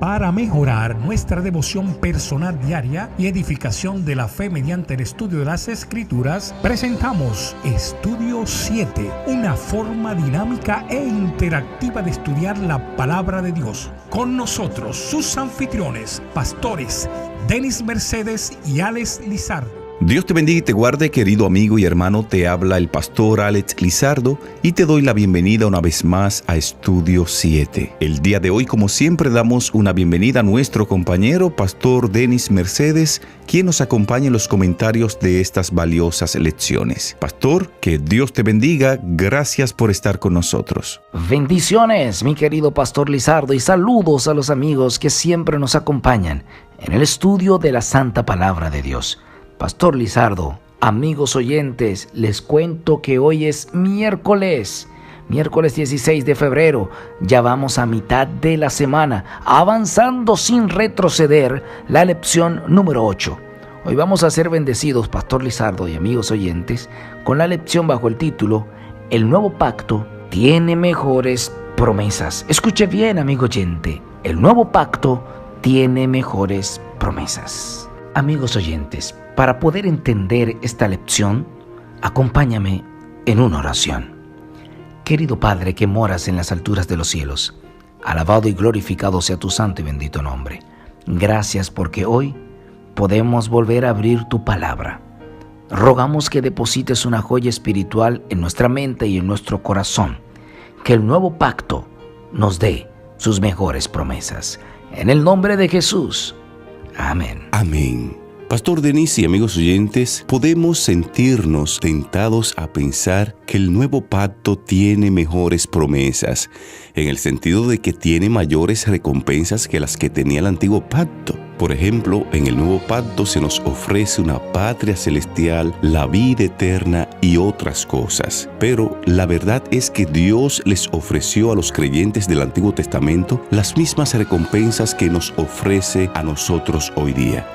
Para mejorar nuestra devoción personal diaria y edificación de la fe mediante el estudio de las Escrituras, presentamos Estudio 7, una forma dinámica e interactiva de estudiar la Palabra de Dios. Con nosotros, sus anfitriones, pastores Denis Mercedes y Alex Lizardo. Dios te bendiga y te guarde, querido amigo y hermano. Te habla el pastor Alex Lizardo y te doy la bienvenida una vez más a Estudio 7. El día de hoy, como siempre, damos una bienvenida a nuestro compañero, pastor Denis Mercedes, quien nos acompaña en los comentarios de estas valiosas lecciones. Pastor, que Dios te bendiga. Gracias por estar con nosotros. Bendiciones, mi querido pastor Lizardo, y saludos a los amigos que siempre nos acompañan en el estudio de la Santa Palabra de Dios. Pastor Lizardo, amigos oyentes, les cuento que hoy es miércoles 16 de febrero. Ya vamos a mitad de la semana, avanzando sin retroceder la lección número 8. Hoy vamos a ser bendecidos, Pastor Lizardo y amigos oyentes, con la lección bajo el título El nuevo pacto tiene mejores promesas. Escuche bien, amigo oyente, el nuevo pacto tiene mejores promesas. Amigos oyentes, para poder entender esta lección, acompáñame en una oración. Querido Padre que moras en las alturas de los cielos, alabado y glorificado sea tu santo y bendito nombre. Gracias porque hoy podemos volver a abrir tu palabra. Rogamos que deposites una joya espiritual en nuestra mente y en nuestro corazón, que el nuevo pacto nos dé sus mejores promesas. En el nombre de Jesús. Amén. Amén. Pastor Denis y amigos oyentes, podemos sentirnos tentados a pensar que el nuevo pacto tiene mejores promesas, en el sentido de que tiene mayores recompensas que las que tenía el antiguo pacto. Por ejemplo, en el nuevo pacto se nos ofrece una patria celestial, la vida eterna y otras cosas. Pero la verdad es que Dios les ofreció a los creyentes del Antiguo Testamento las mismas recompensas que nos ofrece a nosotros hoy día.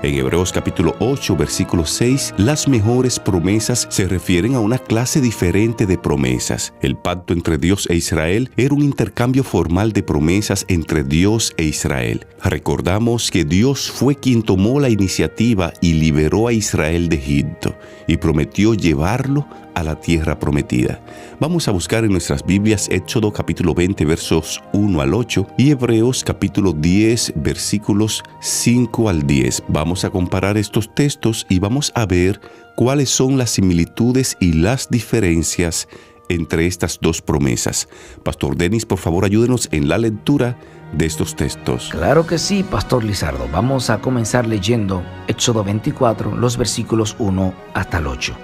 En Hebreos capítulo 8, versículo 6, las mejores promesas se refieren a una clase diferente de promesas. El pacto entre Dios e Israel era un intercambio formal de promesas entre Dios e Israel. Recordamos que Dios fue quien tomó la iniciativa y liberó a Israel de Egipto y prometió llevarlo a la tierra prometida. Vamos a buscar en nuestras Biblias Éxodo capítulo 20 versos 1 al 8 y Hebreos capítulo 10 versículos 5 al 10. Vamos a comparar estos textos y vamos a ver cuáles son las similitudes y las diferencias entre estas dos promesas. Pastor Denis, por favor, ayúdenos en la lectura de estos textos. Claro que sí, Pastor Lizardo. Vamos a comenzar leyendo Éxodo 24, los versículos 1 hasta el 8.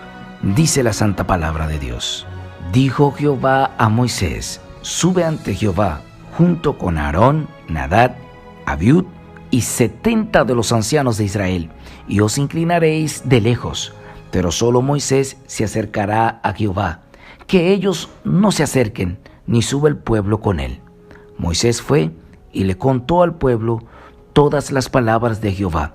Dice la santa palabra de Dios. Dijo Jehová a Moisés: sube ante Jehová junto con Aarón, Nadab, Abiud y 70 de los ancianos de Israel, y os inclinaréis de lejos, pero solo Moisés se acercará a Jehová, que ellos no se acerquen, ni sube el pueblo con él. Moisés fue y le contó al pueblo todas las palabras de Jehová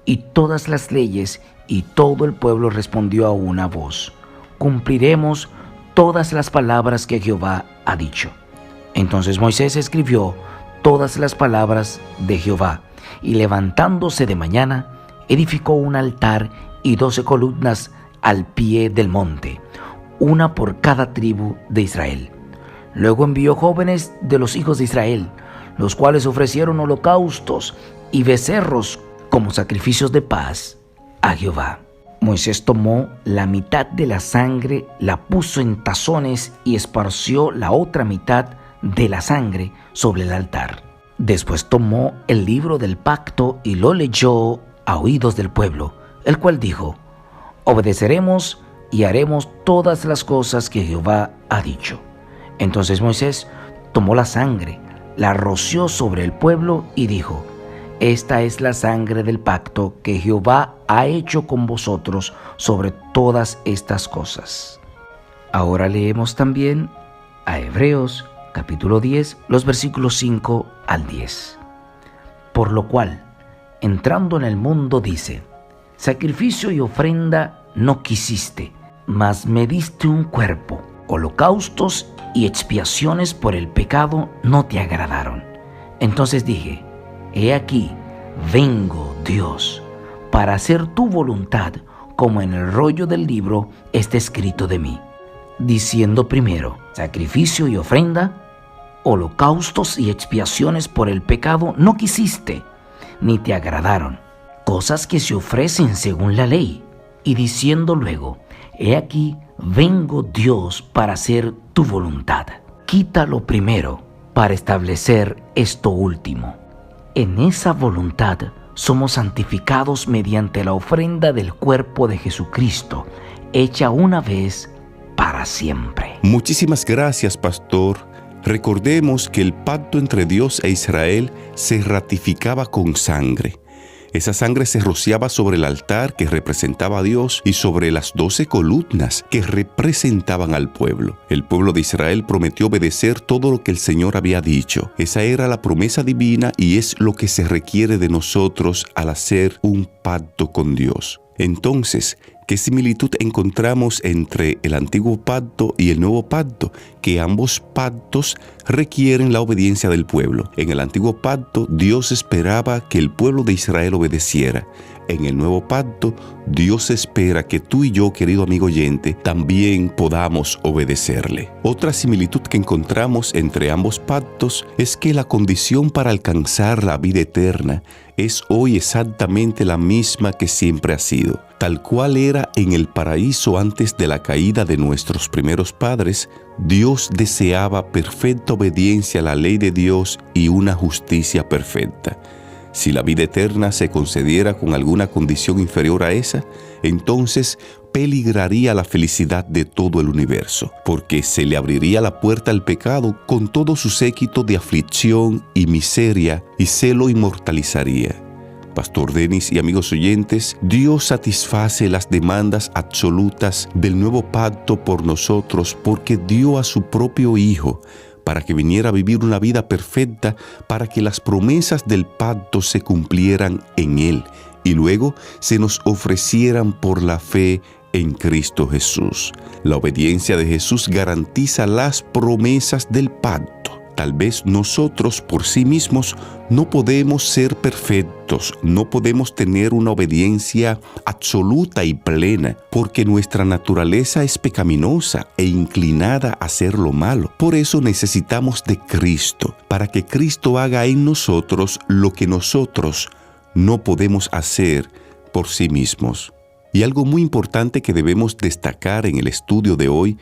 y todas las leyes, y todo el pueblo respondió a una voz: cumpliremos todas las palabras que Jehová ha dicho. Entonces Moisés escribió todas las palabras de Jehová, y levantándose de mañana, edificó un altar y 12 columnas al pie del monte, una por cada tribu de Israel. Luego envió jóvenes de los hijos de Israel, los cuales ofrecieron holocaustos y becerros como sacrificios de paz a Jehová. Moisés tomó la mitad de la sangre, la puso en tazones y esparció la otra mitad de la sangre sobre el altar. Después tomó el libro del pacto y lo leyó a oídos del pueblo, el cual dijo: obedeceremos y haremos todas las cosas que Jehová ha dicho. Entonces Moisés tomó la sangre, la roció sobre el pueblo y dijo: esta es la sangre del pacto que Jehová ha hecho con vosotros sobre todas estas cosas. Ahora leemos también a Hebreos capítulo 10, los versículos 5 al 10. Por lo cual, entrando en el mundo, dice: sacrificio y ofrenda no quisiste, mas me diste un cuerpo. Holocaustos y expiaciones por el pecado no te agradaron. Entonces dije: He aquí, vengo, Dios, para hacer tu voluntad, como en el rollo del libro está escrito de mí. Diciendo primero, sacrificio y ofrenda, holocaustos y expiaciones por el pecado no quisiste, ni te agradaron, cosas que se ofrecen según la ley. Y diciendo luego, he aquí, vengo, Dios, para hacer tu voluntad. Quita lo primero para establecer esto último. En esa voluntad somos santificados mediante la ofrenda del cuerpo de Jesucristo, hecha una vez para siempre. Muchísimas gracias, pastor. Recordemos que el pacto entre Dios e Israel se ratificaba con sangre. Esa sangre se rociaba sobre el altar que representaba a Dios y sobre las 12 columnas que representaban al pueblo. El pueblo de Israel prometió obedecer todo lo que el Señor había dicho. Esa era la promesa divina y es lo que se requiere de nosotros al hacer un pacto con Dios. Entonces, ¿qué similitud encontramos entre el antiguo pacto y el nuevo pacto? Que ambos pactos requieren la obediencia del pueblo. En el antiguo pacto, Dios esperaba que el pueblo de Israel obedeciera. En el nuevo pacto, Dios espera que tú y yo, querido amigo oyente, también podamos obedecerle. Otra similitud que encontramos entre ambos pactos es que la condición para alcanzar la vida eterna es hoy exactamente la misma que siempre ha sido. Tal cual era en el paraíso antes de la caída de nuestros primeros padres, Dios deseaba perfecta obediencia a la ley de Dios y una justicia perfecta. Si la vida eterna se concediera con alguna condición inferior a esa, entonces peligraría la felicidad de todo el universo, porque se le abriría la puerta al pecado con todo su séquito de aflicción y miseria, y se lo inmortalizaría. Pastor Denis y amigos oyentes, Dios satisface las demandas absolutas del nuevo pacto por nosotros porque dio a su propio Hijo para que viniera a vivir una vida perfecta, para que las promesas del pacto se cumplieran en Él y luego se nos ofrecieran por la fe en Cristo Jesús. La obediencia de Jesús garantiza las promesas del pacto. Tal vez nosotros por sí mismos no podemos ser perfectos, no podemos tener una obediencia absoluta y plena, porque nuestra naturaleza es pecaminosa e inclinada a hacer lo malo. Por eso necesitamos de Cristo, para que Cristo haga en nosotros lo que nosotros no podemos hacer por sí mismos. Y algo muy importante que debemos destacar en el estudio de hoy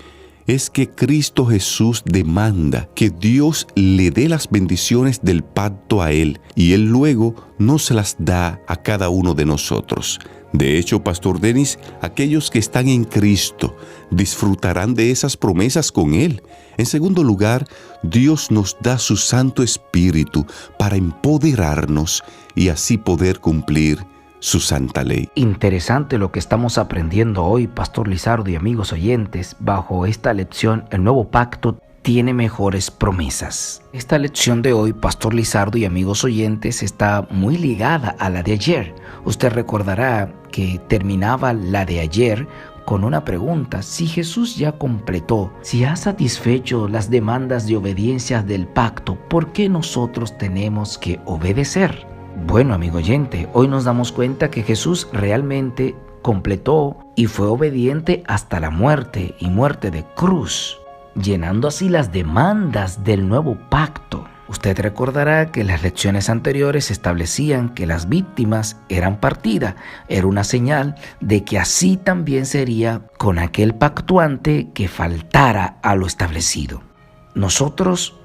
es que Cristo Jesús demanda que Dios le dé las bendiciones del pacto a Él y Él luego nos las da a cada uno de nosotros. De hecho, Pastor Denis, aquellos que están en Cristo disfrutarán de esas promesas con Él. En segundo lugar, Dios nos da su Santo Espíritu para empoderarnos y así poder cumplir su santa ley. Interesante lo que estamos aprendiendo hoy, Pastor Lizardo y amigos oyentes. Bajo esta lección, el nuevo pacto tiene mejores promesas. Esta lección de hoy, Pastor Lizardo y amigos oyentes, está muy ligada a la de ayer. Usted recordará que terminaba la de ayer con una pregunta: si Jesús ya completó, si ha satisfecho las demandas de obediencia del pacto, ¿por qué nosotros tenemos que obedecer? Bueno, amigo oyente, hoy nos damos cuenta que Jesús realmente completó y fue obediente hasta la muerte y muerte de cruz, llenando así las demandas del nuevo pacto. Usted recordará que las lecciones anteriores establecían que las víctimas eran partida, era una señal de que así también sería con aquel pactuante que faltara a lo establecido. Nosotros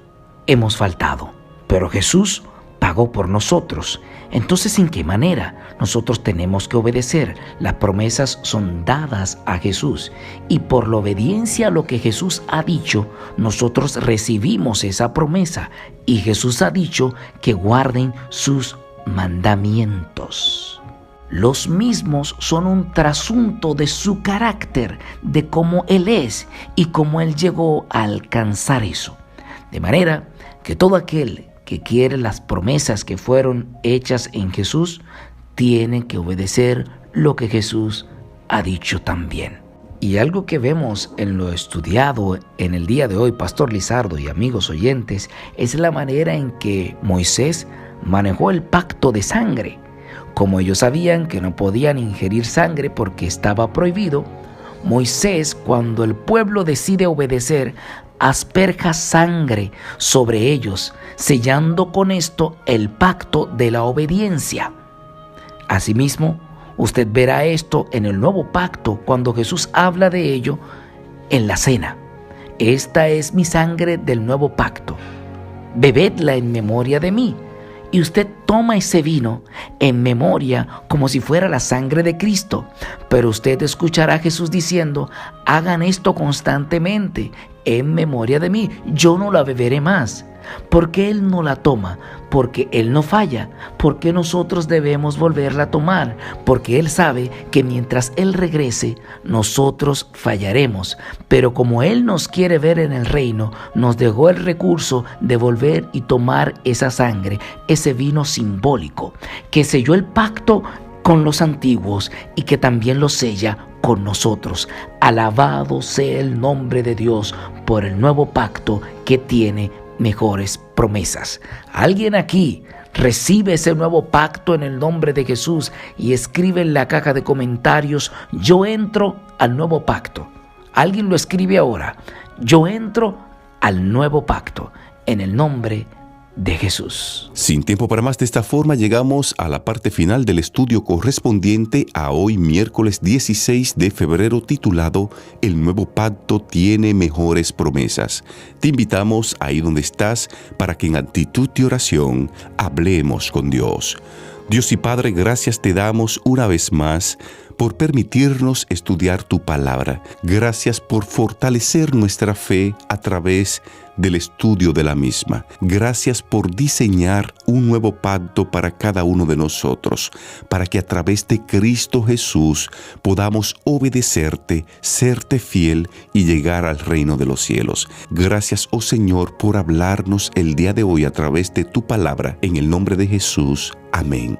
hemos faltado, pero Jesús pagó por nosotros. Entonces, ¿en qué manera nosotros tenemos que obedecer? Las promesas son dadas a Jesús y por la obediencia a lo que Jesús ha dicho, nosotros recibimos esa promesa y Jesús ha dicho que guarden sus mandamientos. Los mismos son un trasunto de su carácter, de cómo Él es y cómo Él llegó a alcanzar eso. De manera que todo aquel que quiere las promesas que fueron hechas en Jesús, tiene que obedecer lo que Jesús ha dicho también. Y algo que vemos en lo estudiado en el día de hoy, Pastor Lizardo y amigos oyentes, es la manera en que Moisés manejó el pacto de sangre. Como ellos sabían que no podían ingerir sangre porque estaba prohibido, Moisés, cuando el pueblo decide obedecer, asperja sangre sobre ellos, sellando con esto el pacto de la obediencia. Asimismo, usted verá esto en el nuevo pacto cuando Jesús habla de ello en la cena. Esta es mi sangre del nuevo pacto. Bebedla en memoria de mí. Y usted toma ese vino en memoria como si fuera la sangre de Cristo. Pero usted escuchará a Jesús diciendo: hagan esto constantemente en memoria de mí. Yo no la beberé más. ¿Por qué Él no la toma? Porque Él no falla. ¿Por qué nosotros debemos volverla a tomar? Porque Él sabe que mientras Él regrese, nosotros fallaremos. Pero como Él nos quiere ver en el reino, nos dejó el recurso de volver y tomar esa sangre, ese vino simbólico, que selló el pacto con los antiguos y que también lo sella con nosotros. Alabado sea el nombre de Dios por el nuevo pacto que tiene mejores promesas. Alguien aquí recibe ese nuevo pacto en el nombre de Jesús y escribe en la caja de comentarios: yo entro al nuevo pacto. Alguien lo escribe ahora: yo entro al nuevo pacto en el nombre de Jesús. Sin tiempo para más, de esta forma llegamos a la parte final del estudio correspondiente a hoy, miércoles 16 de febrero, titulado El nuevo pacto tiene mejores promesas. Te invitamos ahí donde estás para que en actitud de oración hablemos con Dios. Dios y Padre, gracias te damos una vez más por permitirnos estudiar tu palabra. Gracias por fortalecer nuestra fe a través del estudio de la misma. Gracias por diseñar un nuevo pacto para cada uno de nosotros, para que a través de Cristo Jesús podamos obedecerte, serte fiel y llegar al reino de los cielos. Gracias, oh Señor, por hablarnos el día de hoy a través de tu palabra. En el nombre de Jesús. Amén.